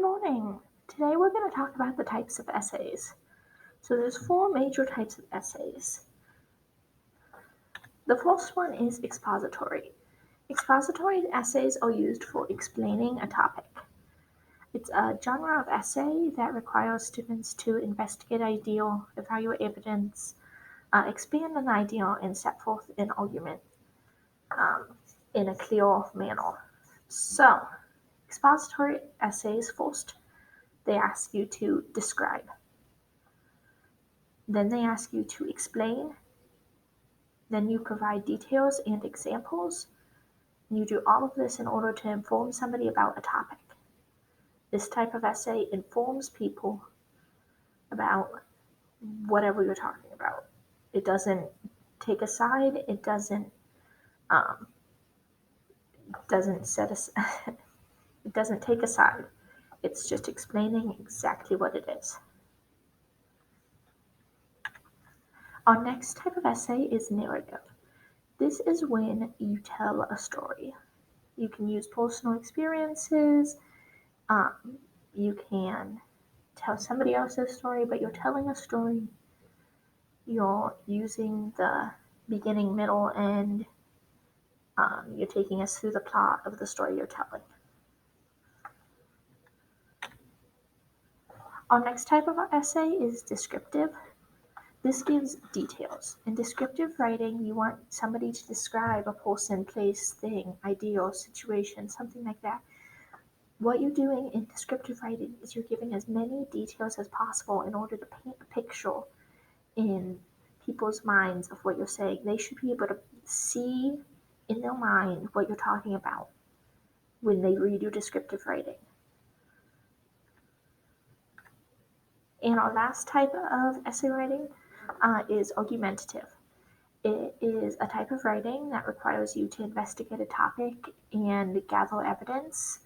morning. Today we're going to talk about the types of essays. So there's four major types of essays. The first one is expository. Expository essays are used for explaining a topic. It's a genre of essay that requires students to investigate idea, evaluate evidence, expand an idea, and set forth an argument in a clear manner. So, expository essays first, they ask you to describe. Then they ask you to explain. Then you provide details and examples. And you do all of this in order to inform somebody about a topic. This type of essay informs people about whatever you're talking about. It doesn't take a side. It doesn't set a, it doesn't take a side. It's just explaining exactly what it is. Our next type of essay is narrative. This is when you tell a story. You can use personal experiences. You can tell somebody else's story, but you're telling a story. You're using the beginning, middle, end. You're taking us through the plot of the story you're telling. Our next type of essay is descriptive. This gives details. In descriptive writing, you want somebody to describe a person, place, thing, idea, or situation, something like that. What you're doing in descriptive writing is you're giving as many details as possible in order to paint a picture in people's minds of what you're saying. They should be able to see in their mind what you're talking about when they read your descriptive writing. And our last type of essay writing is argumentative. It is a type of writing that requires you to investigate a topic and gather evidence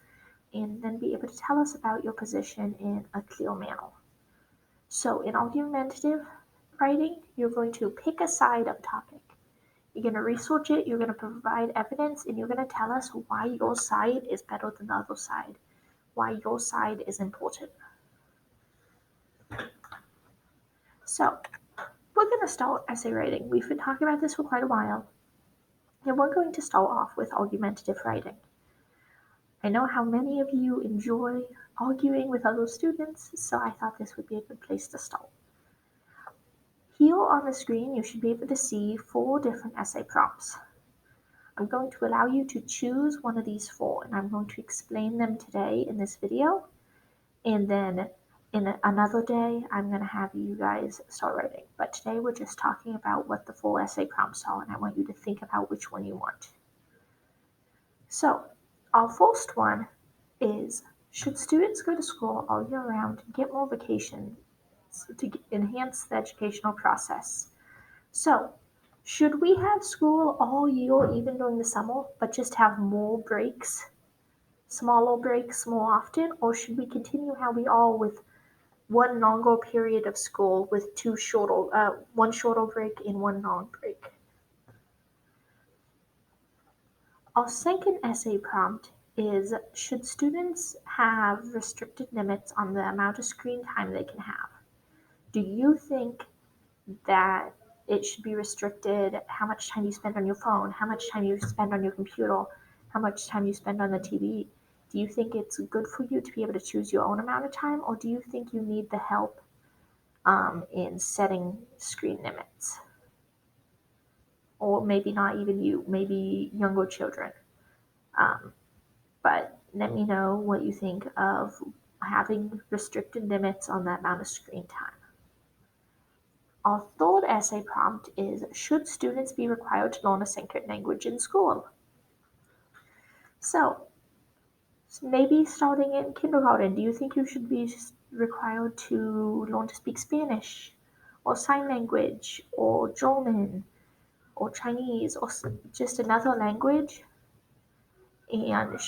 and then be able to tell us about your position in a clear manner. So in argumentative writing, you're going to pick a side of a topic. You're going to research it, you're going to provide evidence, and you're going to tell us why your side is better than the other side, why your side is important. So, we're going to start essay writing. We've been talking about this for quite a while, and we're going to start off with argumentative writing. I know how many of you enjoy arguing with other students, so I thought this would be a good place to start. Here on the screen, you should be able to see 4 different essay prompts. I'm going to allow you to choose one of these 4, and I'm going to explain them today in this video, and then in another day, I'm going to have you guys start writing. But today, we're just talking about what the 4 essay prompts are, and I want you to think about which one you want. So, our first one is, should students go to school all year round and get more vacation to enhance the educational process? So, should we have school all year, even during the summer, but just have more breaks, smaller breaks more often? Or should we continue how we are with one longer period of school with one shorter break and one long break? Our second essay prompt is, should students have restricted limits on the amount of screen time they can have? Do you think that it should be restricted how much time you spend on your phone, how much time you spend on your computer, how much time you spend on the TV? Do you think it's good for you to be able to choose your own amount of time, or do you think you need the help in setting screen limits? Or maybe not even you, maybe younger children. But let me know what you think of having restricted limits on that amount of screen time. Our third essay prompt is, should students be required to learn a second language in school? So maybe starting in kindergarten, do you think you should be required to learn to speak Spanish or sign language or German or Chinese or just another language? And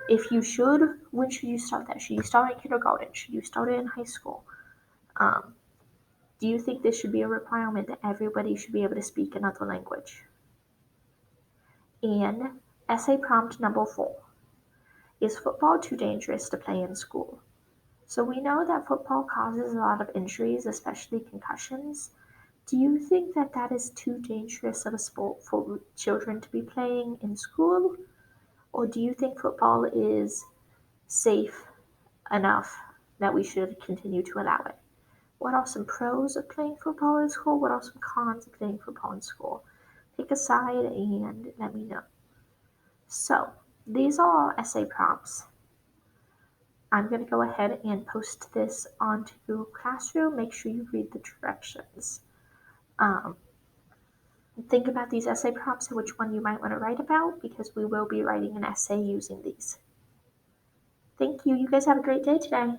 if you should, when should you start that? Should you start in kindergarten? Should you start it in high school? Do you think this should be a requirement that everybody should be able to speak another language? And essay prompt number 4. Is football too dangerous to play in school? So we know that football causes a lot of injuries, especially concussions. Do you think that that is too dangerous of a sport for children to be playing in school? Or do you think football is safe enough that we should continue to allow it? What are some pros of playing football in school? What are some cons of playing football in school? Pick a side and let me know. So, these are essay prompts. I'm going to go ahead and post this onto Google Classroom. Make sure you read the directions. Um, think about these essay prompts and which one you might want to write about because we will be writing an essay using these. Thank you. You guys have a great day today.